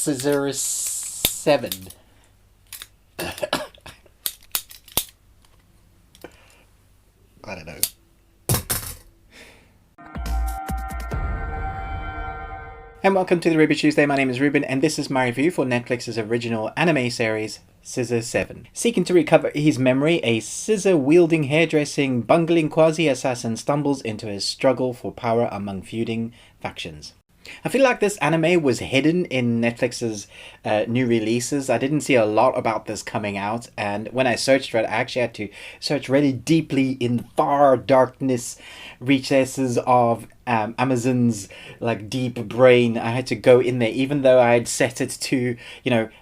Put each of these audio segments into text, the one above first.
Scissor 7. I don't know. And welcome to the Ruby Tuesday. My name is Ruben, and this is my review for Netflix's original anime series, Scissor 7. Seeking to recover his memory, a scissor-wielding, hairdressing, bungling quasi-assassin stumbles into a struggle for power among feuding factions. I feel like this anime was hidden in Netflix's new releases. I didn't see a lot about this coming out, and when I searched for it, I actually had to search really deeply in far darkness recesses of Amazon's like deep brain. I had to go in there, even though I had set it to,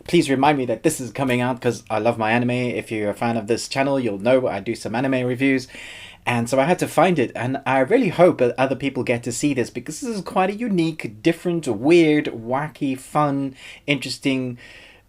please remind me that this is coming out, because I love my anime. If you're a fan of this channel, you'll know I do some anime reviews. And so I had to find it, and I really hope that other people get to see this, because this is quite a unique, different, weird, wacky, fun, interesting,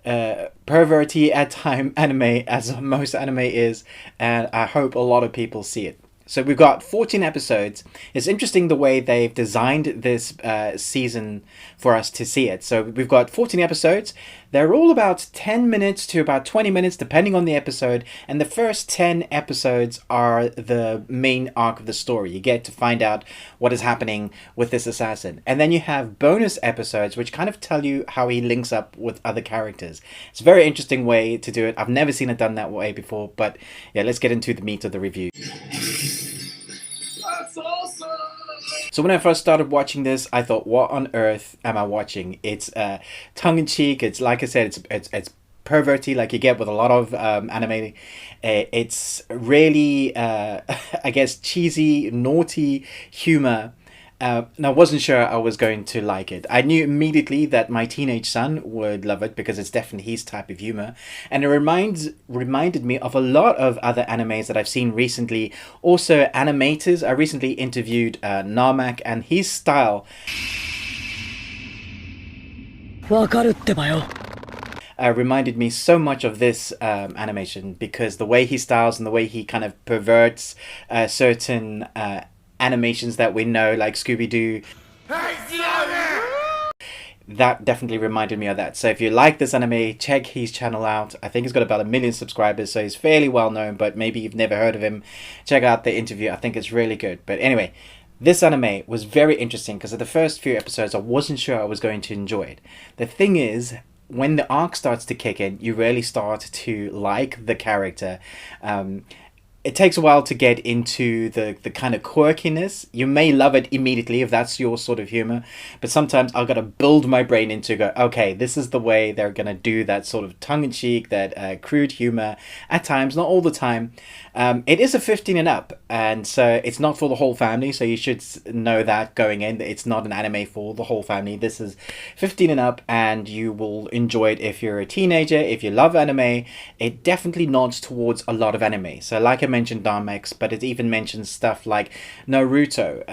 perverty at time anime, as most anime is, and I hope a lot of people see it. So we've got 14 episodes. It's interesting the way they've designed this season for us to see it. So we've got 14 episodes. They're all about 10 minutes to about 20 minutes, depending on the episode. And the first 10 episodes are the main arc of the story. You get to find out what is happening with this assassin. And then you have bonus episodes, which kind of tell you how he links up with other characters. It's a very interesting way to do it. I've never seen it done that way before. But yeah, let's get into the meat of the review. That's awesome! So when I first started watching this, I thought, what on earth am I watching? It's tongue-in-cheek. It's, like I said, it's perverty like you get with a lot of anime. It's really, I guess, cheesy, naughty humor. And I wasn't sure I was going to like it. I knew immediately that my teenage son would love it, because it's definitely his type of humor. And it reminded me of a lot of other animes that I've seen recently. Also animators. I recently interviewed Narmak, and his style reminded me so much of this animation, because the way he styles and the way he kind of perverts certain animations that we know, like Scooby-Doo. That definitely reminded me of that. So if you like this anime, check his channel out. I think he's got about 1 million subscribers, so he's fairly well known, but maybe you've never heard of him. Check out the interview. I think it's really good. But anyway, this anime was very interesting, because of the first few episodes I wasn't sure I was going to enjoy it. The thing is, when the arc starts to kick in, you really start to like the character. It takes a while to get into the kind of quirkiness. You may love it immediately if that's your sort of humor, but sometimes I've got to build my brain into go, okay, this is the way they're going to do that sort of tongue-in-cheek, that crude humor at times, not all the time. It is a 15 and up, and so it's not for the whole family, so you should know that going in. It's not an anime for the whole family. This is 15 and up, and you will enjoy it if you're a teenager. If you love anime, it definitely nods towards a lot of anime. So like I mentioned Darmex, but it even mentions stuff like Naruto,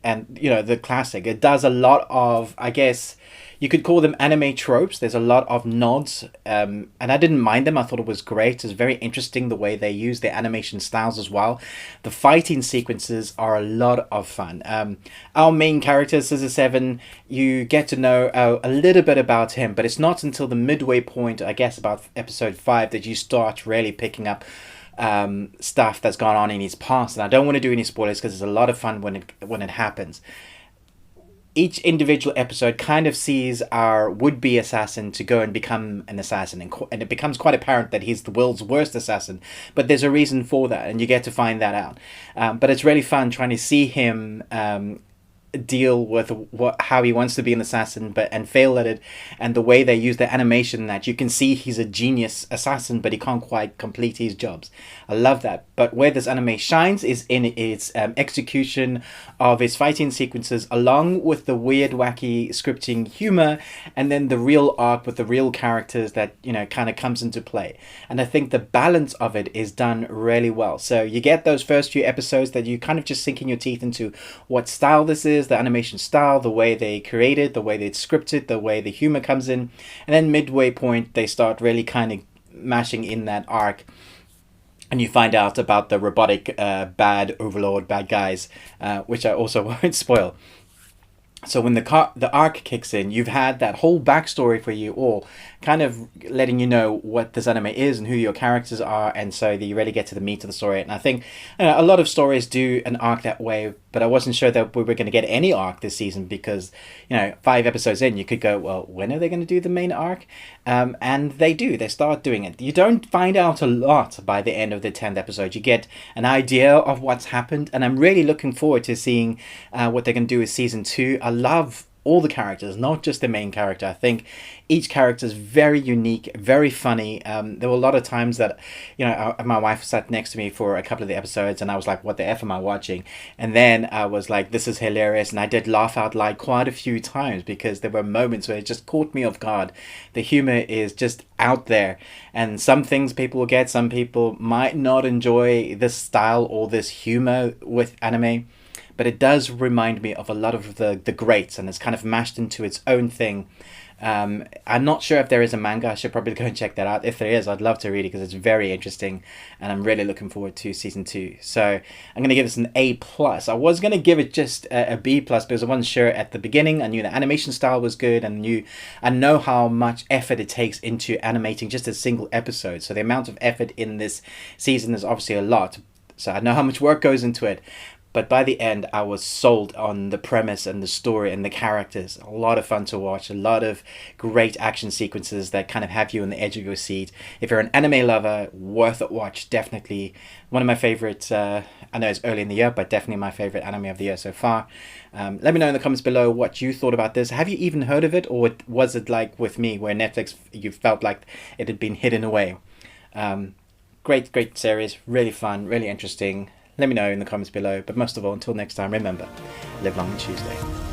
and the classic. It does a lot of, I guess you could call them anime tropes. There's a lot of nods, and I didn't mind them. I thought it was great. It's very interesting the way they use their animation styles as well. The fighting sequences are a lot of fun. Our main character, Scissor 7, you get to know a little bit about him, but it's not until the midway point, I guess about episode 5, that you start really picking up stuff that's gone on in his past. And I don't want to do any spoilers, because it's a lot of fun when it happens. Each individual episode kind of sees our would-be assassin to go and become an assassin, and it becomes quite apparent that he's the world's worst assassin, but there's a reason for that, and you get to find that out. But it's really fun trying to see him deal with how he wants to be an assassin and fail at it, and the way they use the animation, that you can see he's a genius assassin but he can't quite complete his jobs. I love that. But where this anime shines is in its execution of its fighting sequences, along with the weird wacky scripting humor, and then the real arc with the real characters that kind of comes into play. And I think the balance of it is done really well. So you get those first few episodes that you kind of just sinking your teeth into what style this is, the animation style, the way they create it, the way they script it, the way the humor comes in, and then midway point they start really kind of mashing in that arc, and you find out about the robotic bad overlord, bad guys, which I also won't spoil. So when the arc kicks in, you've had that whole backstory for you all, kind of letting you know what this anime is and who your characters are, and so that you really get to the meat of the story. And I think a lot of stories do an arc that way, but I wasn't sure that we were going to get any arc this season because, 5 episodes in, you could go, well, when are they going to do the main arc? And they do. They start doing it. You don't find out a lot by the end of the 10th episode. You get an idea of what's happened, and I'm really looking forward to seeing what they're going to do with season 2. I love all the characters, not just the main character. I think each character is very unique, very funny. There were a lot of times that, my wife sat next to me for a couple of the episodes and I was like, what the F am I watching? And then I was like, this is hilarious. And I did laugh out loud quite a few times because there were moments where it just caught me off guard. The humor is just out there. And some things people will get, some people might not enjoy this style or this humor with anime. But it does remind me of a lot of the greats, and it's kind of mashed into its own thing. I'm not sure if there is a manga. I should probably go and check that out. If there is, I'd love to read it because it's very interesting, and I'm really looking forward to season 2. So I'm going to give this an A+. I was going to give it just a B+ because I wasn't sure at the beginning. I knew the animation style was good, and I know how much effort it takes into animating just a single episode. So the amount of effort in this season is obviously a lot. So I know how much work goes into it. But by the end, I was sold on the premise and the story and the characters. A lot of fun to watch. A lot of great action sequences that kind of have you on the edge of your seat. If you're an anime lover, worth a watch. Definitely one of my favorites. I know it's early in the year, but definitely my favorite anime of the year so far. Let me know in the comments below what you thought about this. Have you even heard of it? Or was it like with me, where Netflix, you felt like it had been hidden away? Great series. Really fun. Really interesting. Let me know in the comments below. But most of all, until next time, remember, live long and Tuesday.